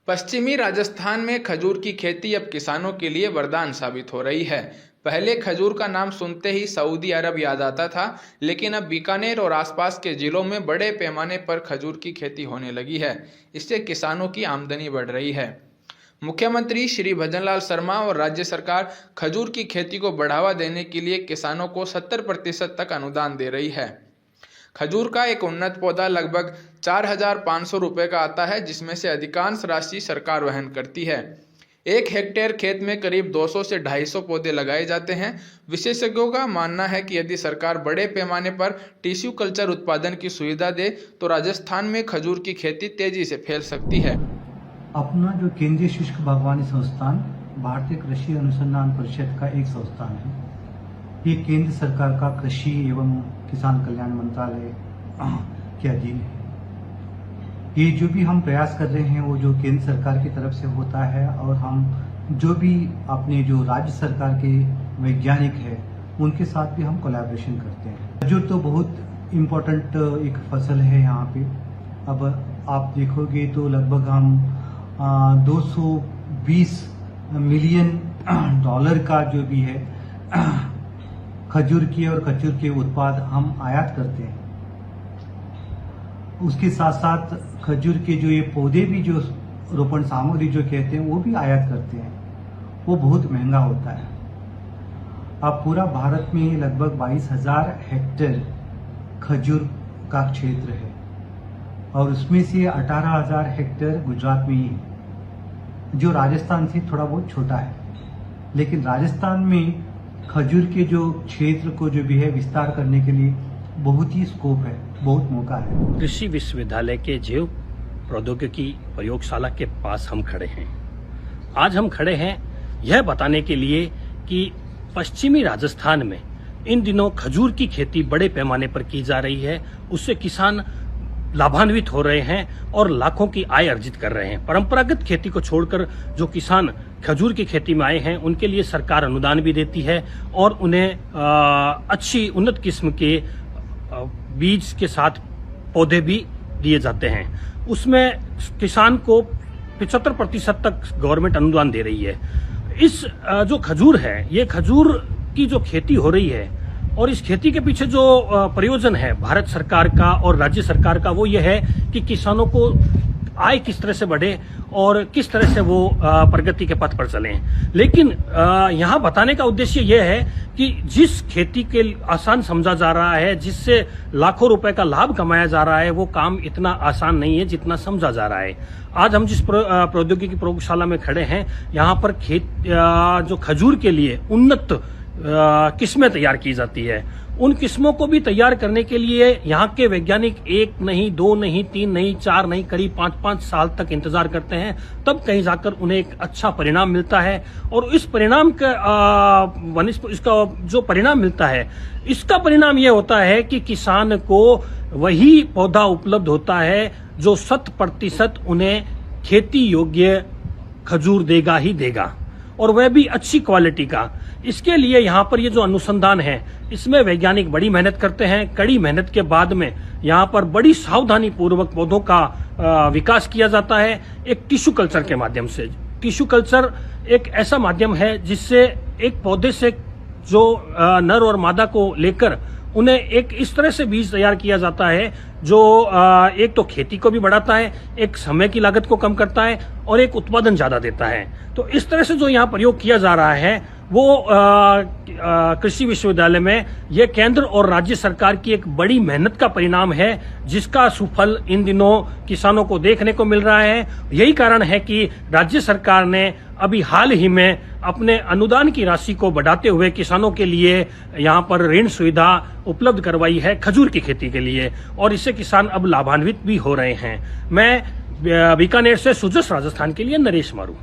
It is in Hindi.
पश्चिमी राजस्थान में खजूर की खेती अब किसानों के लिए वरदान साबित हो रही है। पहले खजूर का नाम सुनते ही सऊदी अरब याद आता था, लेकिन अब बीकानेर और आसपास के जिलों में बड़े पैमाने पर खजूर की खेती होने लगी है। इससे किसानों की आमदनी बढ़ रही है। मुख्यमंत्री श्री भजनलाल शर्मा और राज्य सरकार खजूर की खेती को बढ़ावा देने के लिए किसानों को 70% तक अनुदान दे रही है। खजूर का एक उन्नत पौधा लगभग 4,500 रुपये का आता है, जिसमें से अधिकांश राशि सरकार वहन करती है। 1 हेक्टेयर खेत में करीब 200 से 250 पौधे लगाए जाते हैं। विशेषज्ञों का मानना है कि यदि सरकार बड़े पैमाने पर टिश्यू कल्चर उत्पादन की सुविधा दे तो राजस्थान में खजूर की खेती तेजी से फैल सकती है। अपना जो केंद्रीय शुष्क बागवानी संस्थान भारतीय कृषि अनुसंधान परिषद का एक संस्थान है। ये केंद्र सरकार का कृषि एवं किसान कल्याण मंत्रालय के अधीन है। ये जो भी हम प्रयास कर रहे हैं वो जो केंद्र सरकार की तरफ से होता है, और हम जो भी अपने जो राज्य सरकार के वैज्ञानिक है उनके साथ भी हम कोलैबोरेशन करते हैं। खजूर तो बहुत इम्पोर्टेंट एक फसल है यहाँ पे। अब आप देखोगे तो लगभग हम 220 मिलियन डॉलर का जो भी है खजूर की और खजूर के उत्पाद हम आयात करते हैं। उसके साथ साथ खजूर के जो ये पौधे भी जो रोपण सामग्री जो कहते हैं वो भी आयात करते हैं। वो बहुत महंगा होता है। अब पूरा भारत में लगभग 22,000 हेक्टेयर खजूर का क्षेत्र है, और उसमें से 18,000 हेक्टेयर गुजरात में ही है, जो राजस्थान से थोड़ा बहुत छोटा है। लेकिन राजस्थान में खजूर के जो क्षेत्र को जो भी है विस्तार करने के लिए बहुत ही स्कोप है, बहुत मौका है। कृषि विश्वविद्यालय के जैव प्रौद्योगिकी प्रयोगशाला के पास हम खड़े हैं। आज हम खड़े हैं यह बताने के लिए कि पश्चिमी राजस्थान में इन दिनों खजूर की खेती बड़े पैमाने पर की जा रही है। उससे किसान लाभान्वित हो रहे हैं और लाखों की आय अर्जित कर रहे हैं। परंपरागत खेती को छोड़कर जो किसान खजूर की खेती में आए हैं उनके लिए सरकार अनुदान भी देती है और उन्हें अच्छी उन्नत किस्म के बीज के साथ पौधे भी दिए जाते हैं। उसमें किसान को 75% तक गवर्नमेंट अनुदान दे रही है। इस जो खजूर है, ये खजूर की जो खेती हो रही है और इस खेती के पीछे जो प्रयोजन है भारत सरकार का और राज्य सरकार का, वो ये है कि किसानों को आय किस तरह से बढ़े और किस तरह से वो प्रगति के पथ पर चलें। लेकिन यहाँ बताने का उद्देश्य ये है कि जिस खेती के आसान समझा जा रहा है, जिससे लाखों रुपए का लाभ कमाया जा रहा है, वो काम इतना आसान नहीं है जितना समझा जा रहा है। आज हम जिस प्रौद्योगिकी प्रयोगशाला में खड़े हैं, यहाँ पर जो खजूर के लिए उन्नत किस्में तैयार की जाती है, उन किस्मों को भी तैयार करने के लिए यहाँ के वैज्ञानिक 1 नहीं, 2 नहीं, 3 नहीं, 4 नहीं, करीब 5-5 साल तक इंतजार करते हैं। तब कहीं जाकर उन्हें एक अच्छा परिणाम मिलता है, और इस परिणाम का इसका जो परिणाम मिलता है, इसका परिणाम यह होता है कि किसान को वही पौधा उपलब्ध होता है जो 100% उन्हें खेती योग्य खजूर देगा ही देगा, और वह भी अच्छी क्वालिटी का। इसके लिए यहाँ पर ये जो अनुसंधान है, इसमें वैज्ञानिक बड़ी मेहनत करते हैं। कड़ी मेहनत के बाद में यहाँ पर बड़ी सावधानी पूर्वक पौधों का विकास किया जाता है एक टिश्यू कल्चर के माध्यम से। टिश्यू कल्चर एक ऐसा माध्यम है जिससे एक पौधे से जो नर और मादा को लेकर उन्हें एक इस तरह से बीज तैयार किया जाता है जो एक तो खेती को भी बढ़ाता है, एक समय की लागत को कम करता है और एक उत्पादन ज्यादा देता है। तो इस तरह से जो यहाँ प्रयोग किया जा रहा है वो कृषि विश्वविद्यालय में यह केंद्र और राज्य सरकार की एक बड़ी मेहनत का परिणाम है, जिसका सुफल इन दिनों किसानों को देखने को मिल रहा है। यही कारण है कि राज्य सरकार ने अभी हाल ही में अपने अनुदान की राशि को बढ़ाते हुए किसानों के लिए यहाँ पर ऋण सुविधा उपलब्ध करवाई है खजूर की खेती के लिए, और इससे किसान अब लाभान्वित भी हो रहे हैं। मैं बीकानेर से सुजस राजस्थान के लिए नरेश मारू।